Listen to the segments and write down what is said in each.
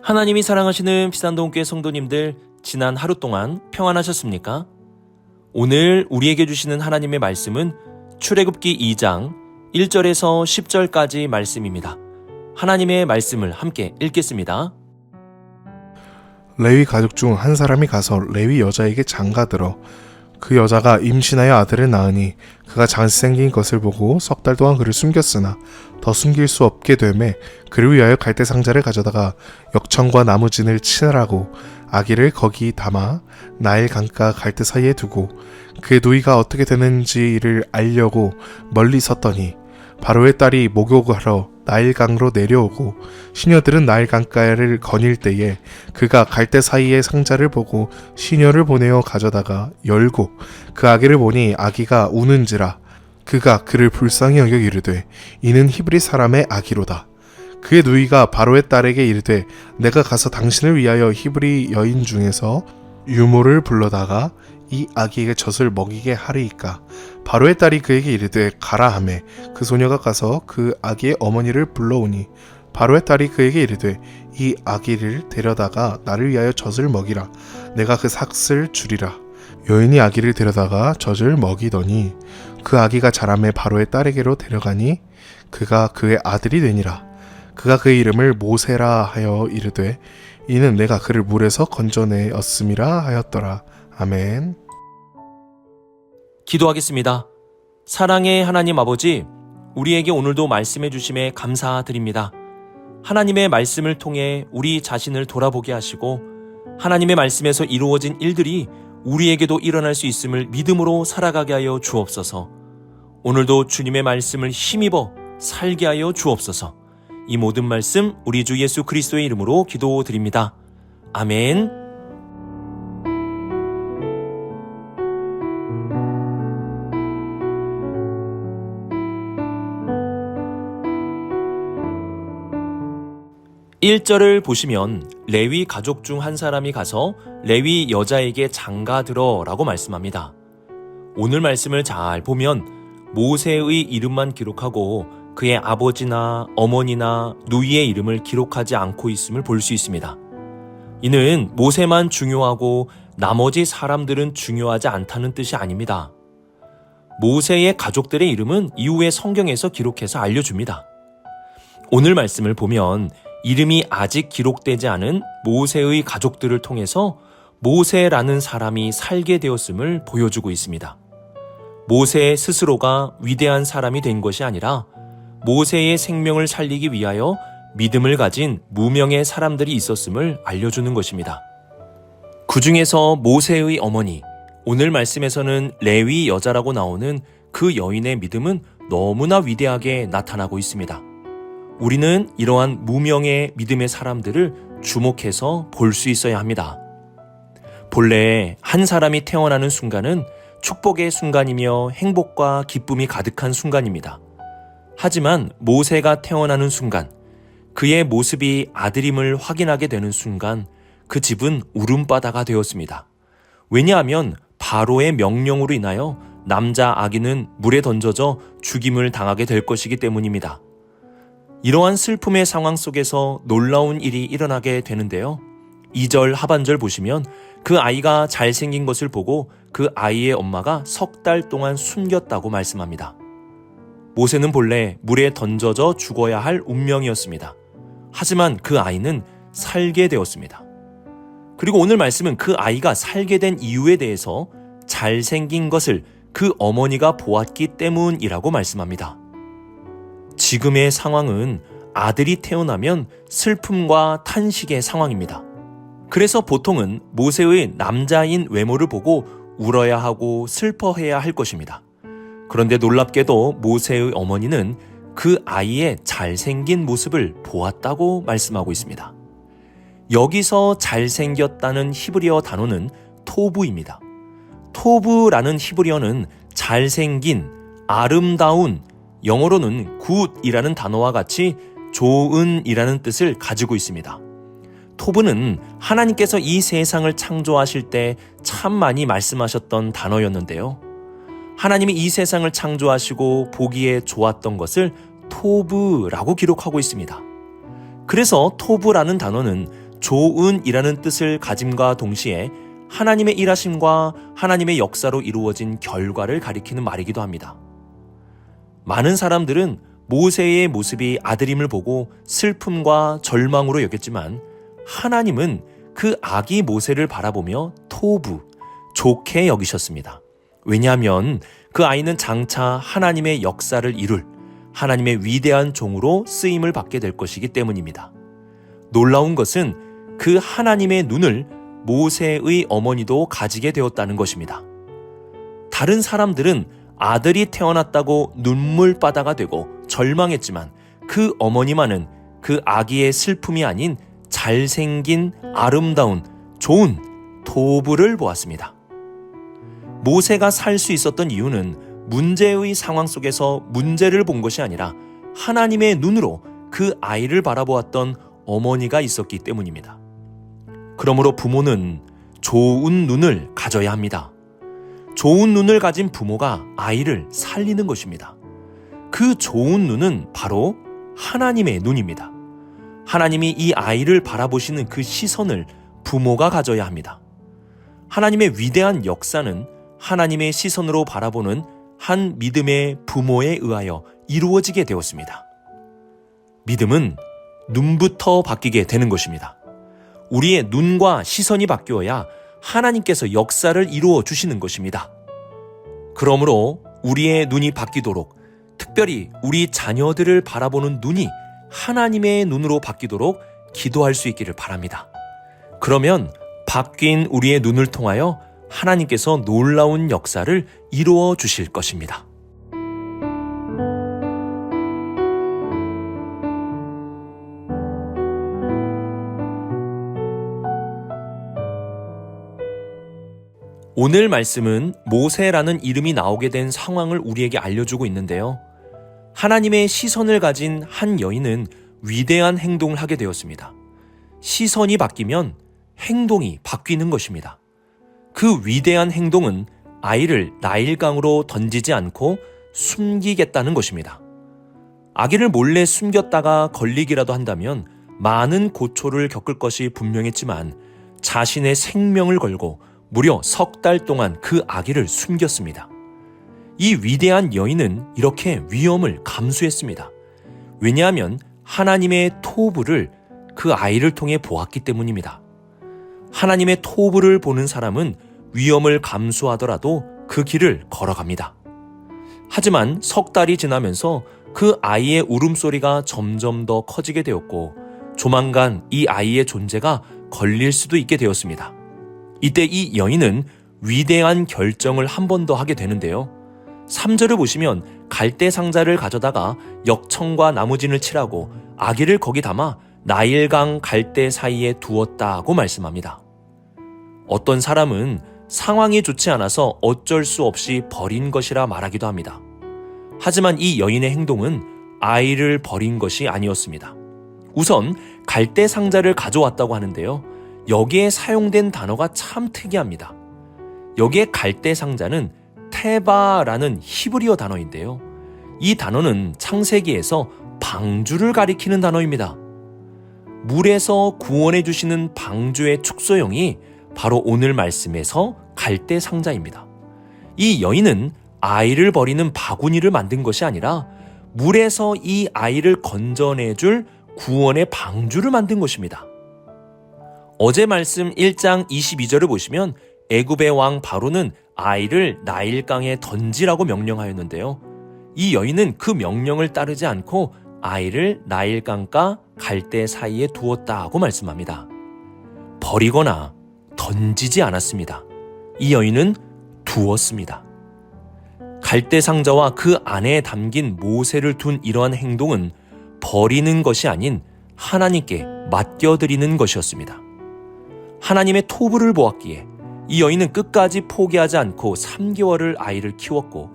하나님이 사랑하시는 비산동교회 성도님들, 지난 하루 동안 평안하셨습니까? 오늘 우리에게 주시는 하나님의 말씀은 출애굽기 2장 1절에서 10절까지 말씀입니다. 하나님의 말씀을 함께 읽겠습니다. 레위 가족 중 한 사람이 가서 레위 여자에게 장가들어 그 여자가 임신하여 아들을 낳으니 그가 잘생긴 것을 보고 석 달 동안 그를 숨겼으나 더 숨길 수 없게 되매 그를 위하여 갈대 상자를 가져다가 역청과 나무진을 치느라고 아기를 거기 담아 나일 강가 갈대 사이에 두고 그의 누이가 어떻게 되는지를 알려고 멀리 섰더니 바로의 딸이 목욕하러 나일강으로 내려오고 시녀들은 나일강가를 거닐 때에 그가 갈대 사이의 상자를 보고 시녀를 보내어 가져다가 열고 그 아기를 보니 아기가 우는지라 그가 그를 불쌍히 여겨 이르되 이는 히브리 사람의 아기로다. 그의 누이가 바로의 딸에게 이르되 내가 가서 당신을 위하여 히브리 여인 중에서 유모를 불러다가 이 아기에게 젖을 먹이게 하리이까. 바로의 딸이 그에게 이르되 가라 하매 그 소녀가 가서 그 아기의 어머니를 불러오니 바로의 딸이 그에게 이르되 이 아기를 데려다가 나를 위하여 젖을 먹이라. 내가 그 삭을 주리라. 여인이 아기를 데려다가 젖을 먹이더니 그 아기가 자라매 바로의 딸에게로 데려가니 그가 그의 아들이 되니라. 그가 그의 이름을 모세라 하여 이르되 이는 내가 그를 물에서 건져내었음이라 하였더라. 아멘. 기도하겠습니다. 사랑의 하나님 아버지, 우리에게 오늘도 말씀해 주심에 감사드립니다. 하나님의 말씀을 통해 우리 자신을 돌아보게 하시고 하나님의 말씀에서 이루어진 일들이 우리에게도 일어날 수 있음을 믿음으로 살아가게 하여 주옵소서. 오늘도 주님의 말씀을 힘입어 살게 하여 주옵소서. 이 모든 말씀 우리 주 예수 그리스도의 이름으로 기도드립니다. 아멘. (1절을) 보시면 레위 가족 중 한 사람이 가서 레위 여자에게 장가들어 라고 말씀합니다. 오늘 말씀을 잘 보면 모세의 이름만 기록하고 그의 아버지나 어머니나 누이의 이름을 기록하지 않고 있음을 볼 수 있습니다. 이는 모세만 중요하고 나머지 사람들은 중요하지 않다는 뜻이 아닙니다. 모세의 가족들의 이름은 이후에 성경에서 기록해서 알려줍니다. 오늘 말씀을 보면 이름이 아직 기록되지 않은 모세의 가족들을 통해서 모세라는 사람이 살게 되었음을 보여주고 있습니다. 모세 스스로가 위대한 사람이 된 것이 아니라 모세의 생명을 살리기 위하여 믿음을 가진 무명의 사람들이 있었음을 알려주는 것입니다. 그 중에서 모세의 어머니, 오늘 말씀에서는 레위 여자라고 나오는 그 여인의 믿음은 너무나 위대하게 나타나고 있습니다. 우리는 이러한 무명의 믿음의 사람들을 주목해서 볼 수 있어야 합니다. 본래 한 사람이 태어나는 순간은 축복의 순간이며 행복과 기쁨이 가득한 순간입니다. 하지만 모세가 태어나는 순간, 그의 모습이 아들임을 확인하게 되는 순간 그 집은 울음바다가 되었습니다. 왜냐하면 바로의 명령으로 인하여 남자 아기는 물에 던져져 죽임을 당하게 될 것이기 때문입니다. 이러한 슬픔의 상황 속에서 놀라운 일이 일어나게 되는데요. 2절 하반절 보시면 그 아이가 잘생긴 것을 보고 그 아이의 엄마가 석 달 동안 숨겼다고 말씀합니다. 모세는 본래 물에 던져져 죽어야 할 운명이었습니다. 하지만 그 아이는 살게 되었습니다. 그리고 오늘 말씀은 그 아이가 살게 된 이유에 대해서 잘생긴 것을 그 어머니가 보았기 때문이라고 말씀합니다. 지금의 상황은 아들이 태어나면 슬픔과 탄식의 상황입니다. 그래서 보통은 모세의 남자인 외모를 보고 울어야 하고 슬퍼해야 할 것입니다. 그런데 놀랍게도 모세의 어머니는 그 아이의 잘생긴 모습을 보았다고 말씀하고 있습니다. 여기서 잘생겼다는 히브리어 단어는 토부입니다. 토부라는 히브리어는 잘생긴, 아름다운, 영어로는 good이라는 단어와 같이 좋은이라는 뜻을 가지고 있습니다. 토브는 하나님께서 이 세상을 창조하실 때 참 많이 말씀하셨던 단어였는데요. 하나님이 이 세상을 창조하시고 보기에 좋았던 것을 토브라고 기록하고 있습니다. 그래서 토브라는 단어는 좋은이라는 뜻을 가짐과 동시에 하나님의 일하심과 하나님의 역사로 이루어진 결과를 가리키는 말이기도 합니다. 많은 사람들은 모세의 모습이 아들임을 보고 슬픔과 절망으로 여겼지만 하나님은 그 아기 모세를 바라보며 토부, 좋게 여기셨습니다. 왜냐하면 그 아이는 장차 하나님의 역사를 이룰 하나님의 위대한 종으로 쓰임을 받게 될 것이기 때문입니다. 놀라운 것은 그 하나님의 눈을 모세의 어머니도 가지게 되었다는 것입니다. 다른 사람들은 아들이 태어났다고 눈물바다가 되고 절망했지만 그 어머니만은 그 아기의 슬픔이 아닌 잘생긴 아름다운 좋은 토부를 보았습니다. 모세가 살 수 있었던 이유는 문제의 상황 속에서 문제를 본 것이 아니라 하나님의 눈으로 그 아이를 바라보았던 어머니가 있었기 때문입니다. 그러므로 부모는 좋은 눈을 가져야 합니다. 좋은 눈을 가진 부모가 아이를 살리는 것입니다. 그 좋은 눈은 바로 하나님의 눈입니다. 하나님이 이 아이를 바라보시는 그 시선을 부모가 가져야 합니다. 하나님의 위대한 역사는 하나님의 시선으로 바라보는 한 믿음의 부모에 의하여 이루어지게 되었습니다. 믿음은 눈부터 바뀌게 되는 것입니다. 우리의 눈과 시선이 바뀌어야 하나님께서 역사를 이루어 주시는 것입니다. 그러므로 우리의 눈이 바뀌도록, 특별히 우리 자녀들을 바라보는 눈이 하나님의 눈으로 바뀌도록 기도할 수 있기를 바랍니다. 그러면 바뀐 우리의 눈을 통하여 하나님께서 놀라운 역사를 이루어 주실 것입니다. 오늘 말씀은 모세라는 이름이 나오게 된 상황을 우리에게 알려주고 있는데요. 하나님의 시선을 가진 한 여인은 위대한 행동을 하게 되었습니다. 시선이 바뀌면 행동이 바뀌는 것입니다. 그 위대한 행동은 아이를 나일강으로 던지지 않고 숨기겠다는 것입니다. 아기를 몰래 숨겼다가 걸리기라도 한다면 많은 고초를 겪을 것이 분명했지만 자신의 생명을 걸고 무려 3달 동안 그 아기를 숨겼습니다. 이 위대한 여인은 이렇게 위험을 감수했습니다. 왜냐하면 하나님의 토부를 그 아이를 통해 보았기 때문입니다. 하나님의 토부를 보는 사람은 위험을 감수하더라도 그 길을 걸어갑니다. 하지만 3달이 지나면서 그 아이의 울음소리가 점점 더 커지게 되었고 조만간 이 아이의 존재가 걸릴 수도 있게 되었습니다. 이때 이 여인은 위대한 결정을 한 번 더 하게 되는데요. 3절을 보시면 갈대 상자를 가져다가 역청과 나무진을 칠하고 아기를 거기 담아 나일강 갈대 사이에 두었다고 말씀합니다. 어떤 사람은 상황이 좋지 않아서 어쩔 수 없이 버린 것이라 말하기도 합니다. 하지만 이 여인의 행동은 아이를 버린 것이 아니었습니다. 우선 갈대 상자를 가져왔다고 하는데요. 여기에 사용된 단어가 참 특이합니다. 여기에 갈대 상자는 테바라는 히브리어 단어인데요. 이 단어는 창세기에서 방주를 가리키는 단어입니다. 물에서 구원해 주시는 방주의 축소형이 바로 오늘 말씀에서 갈대 상자입니다. 이 여인은 아이를 버리는 바구니를 만든 것이 아니라 물에서 이 아이를 건져내줄 구원의 방주를 만든 것입니다. 어제 말씀 1장 22절을 보시면 애굽의 왕 바로는 아이를 나일강에 던지라고 명령하였는데요. 이 여인은 그 명령을 따르지 않고 아이를 나일강과 갈대 사이에 두었다고 말씀합니다. 버리거나 던지지 않았습니다. 이 여인은 두었습니다. 갈대 상자와 그 안에 담긴 모세를 둔 이러한 행동은 버리는 것이 아닌 하나님께 맡겨드리는 것이었습니다. 하나님의 토부를 보았기에 이 여인은 끝까지 포기하지 않고 3개월을 아이를 키웠고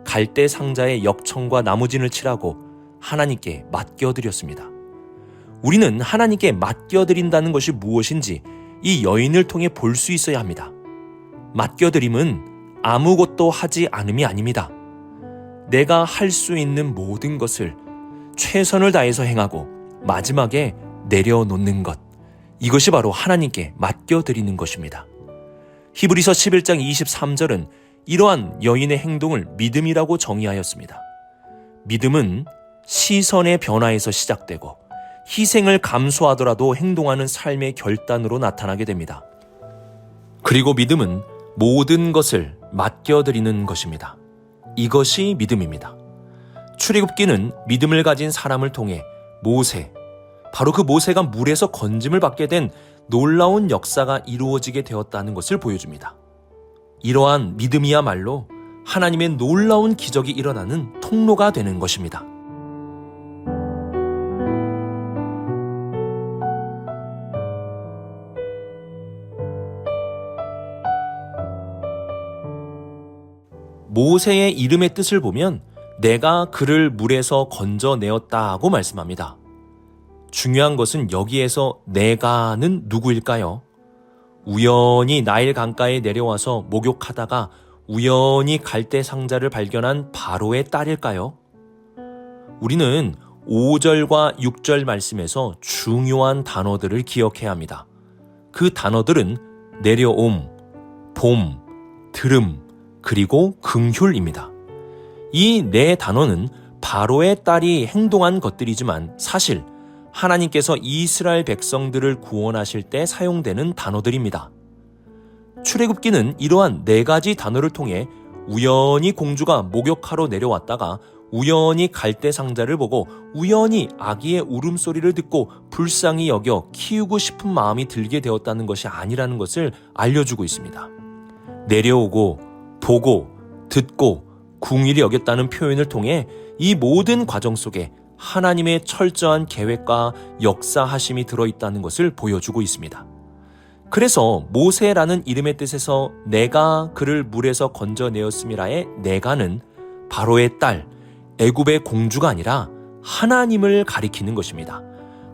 갈대 상자에 역청과 나무진을 칠하고 하나님께 맡겨드렸습니다. 우리는 하나님께 맡겨드린다는 것이 무엇인지 이 여인을 통해 볼 수 있어야 합니다. 맡겨드림은 아무것도 하지 않음이 아닙니다. 내가 할 수 있는 모든 것을 최선을 다해서 행하고 마지막에 내려놓는 것, 이것이 바로 하나님께 맡겨드리는 것입니다. 히브리서 11장 23절은 이러한 여인의 행동을 믿음이라고 정의하였습니다. 믿음은 시선의 변화에서 시작되고 희생을 감수하더라도 행동하는 삶의 결단으로 나타나게 됩니다. 그리고 믿음은 모든 것을 맡겨드리는 것입니다. 이것이 믿음입니다. 출애굽기는 믿음을 가진 사람을 통해 모세, 바로 그 모세가 물에서 건짐을 받게 된 놀라운 역사가 이루어지게 되었다는 것을 보여줍니다. 이러한 믿음이야말로 하나님의 놀라운 기적이 일어나는 통로가 되는 것입니다. 모세의 이름의 뜻을 보면 내가 그를 물에서 건져내었다고 말씀합니다. 중요한 것은 여기에서 내가는 누구일까요? 우연히 나일 강가에 내려와서 목욕하다가 우연히 갈대 상자를 발견한 바로의 딸일까요? 우리는 5절과 6절 말씀에서 중요한 단어들을 기억해야 합니다. 그 단어들은 내려옴, 봄, 들음, 그리고 긍휼입니다. 이 네 단어는 바로의 딸이 행동한 것들이지만 사실 하나님께서 이스라엘 백성들을 구원하실 때 사용되는 단어들입니다. 출애굽기는 이러한 네 가지 단어를 통해 우연히 공주가 목욕하러 내려왔다가 우연히 갈대 상자를 보고 우연히 아기의 울음소리를 듣고 불쌍히 여겨 키우고 싶은 마음이 들게 되었다는 것이 아니라는 것을 알려주고 있습니다. 내려오고 보고 듣고 궁일이 여겼다는 표현을 통해 이 모든 과정 속에 하나님의 철저한 계획과 역사하심이 들어있다는 것을 보여주고 있습니다. 그래서 모세라는 이름의 뜻에서 내가 그를 물에서 건져내었음이라의 내가는 바로의 딸, 애굽의 공주가 아니라 하나님을 가리키는 것입니다.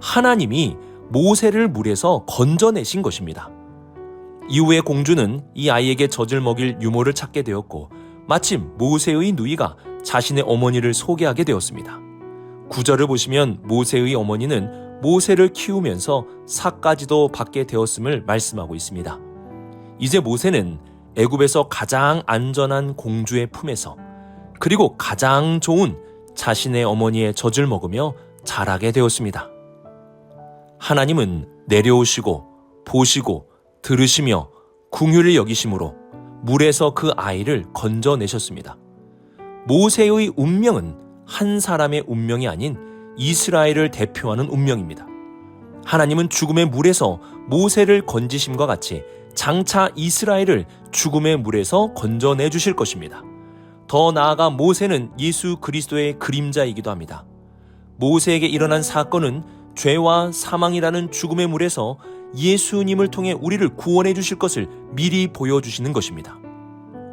하나님이 모세를 물에서 건져내신 것입니다. 이후에 공주는 이 아이에게 젖을 먹일 유모를 찾게 되었고 마침 모세의 누이가 자신의 어머니를 소개하게 되었습니다. 9절을 보시면 모세의 어머니는 모세를 키우면서 삭까지도 받게 되었음을 말씀하고 있습니다. 이제 모세는 애굽에서 가장 안전한 공주의 품에서 그리고 가장 좋은 자신의 어머니의 젖을 먹으며 자라게 되었습니다. 하나님은 내려오시고 보시고 들으시며 긍휼을 여기심으로 물에서 그 아이를 건져내셨습니다. 모세의 운명은 한 사람의 운명이 아닌 이스라엘을 대표하는 운명입니다. 하나님은 죽음의 물에서 모세를 건지심과 같이 장차 이스라엘을 죽음의 물에서 건져내 주실 것입니다. 더 나아가 모세는 예수 그리스도의 그림자이기도 합니다. 모세에게 일어난 사건은 죄와 사망이라는 죽음의 물에서 예수님을 통해 우리를 구원해 주실 것을 미리 보여주시는 것입니다.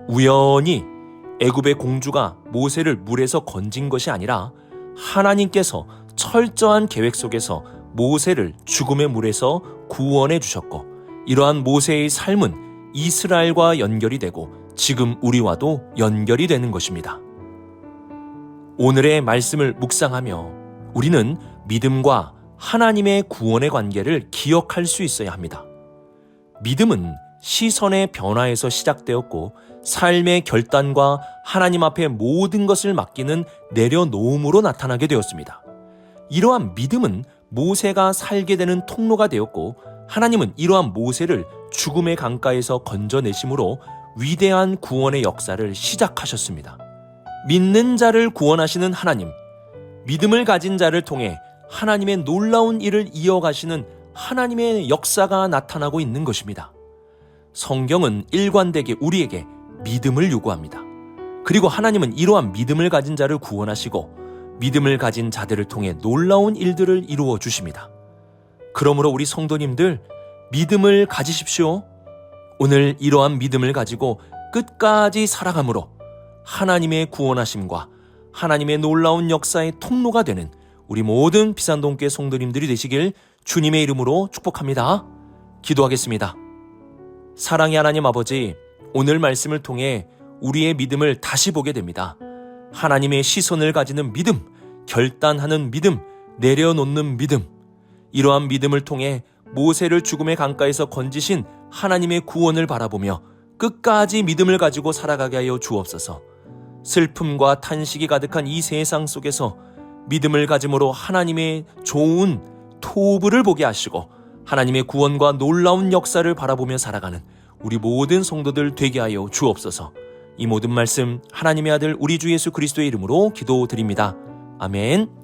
우연히 애굽의 공주가 모세를 물에서 건진 것이 아니라 하나님께서 철저한 계획 속에서 모세를 죽음의 물에서 구원해 주셨고 이러한 모세의 삶은 이스라엘과 연결이 되고 지금 우리와도 연결이 되는 것입니다. 오늘의 말씀을 묵상하며 우리는 믿음과 하나님의 구원의 관계를 기억할 수 있어야 합니다. 믿음은 시선의 변화에서 시작되었고 삶의 결단과 하나님 앞에 모든 것을 맡기는 내려놓음으로 나타나게 되었습니다. 이러한 믿음은 모세가 살게 되는 통로가 되었고 하나님은 이러한 모세를 죽음의 강가에서 건져내심으로 위대한 구원의 역사를 시작하셨습니다. 믿는 자를 구원하시는 하나님, 믿음을 가진 자를 통해 하나님의 놀라운 일을 이어가시는 하나님의 역사가 나타나고 있는 것입니다. 성경은 일관되게 우리에게 믿음을 요구합니다. 그리고 하나님은 이러한 믿음을 가진 자를 구원하시고 믿음을 가진 자들을 통해 놀라운 일들을 이루어 주십니다. 그러므로 우리 성도님들 믿음을 가지십시오. 오늘 이러한 믿음을 가지고 끝까지 살아감으로 하나님의 구원하심과 하나님의 놀라운 역사의 통로가 되는 우리 모든 비산동교회 성도님들이 되시길 주님의 이름으로 축복합니다. 기도하겠습니다. 사랑의 하나님 아버지, 오늘 말씀을 통해 우리의 믿음을 다시 보게 됩니다. 하나님의 시선을 가지는 믿음, 결단하는 믿음, 내려놓는 믿음, 이러한 믿음을 통해 모세를 죽음의 강가에서 건지신 하나님의 구원을 바라보며 끝까지 믿음을 가지고 살아가게 하여 주옵소서. 슬픔과 탄식이 가득한 이 세상 속에서 믿음을 가짐으로 하나님의 좋은 토부를 보게 하시고 하나님의 구원과 놀라운 역사를 바라보며 살아가는 우리 모든 성도들 되게 하여 주옵소서. 이 모든 말씀 하나님의 아들 우리 주 예수 그리스도의 이름으로 기도드립니다. 아멘.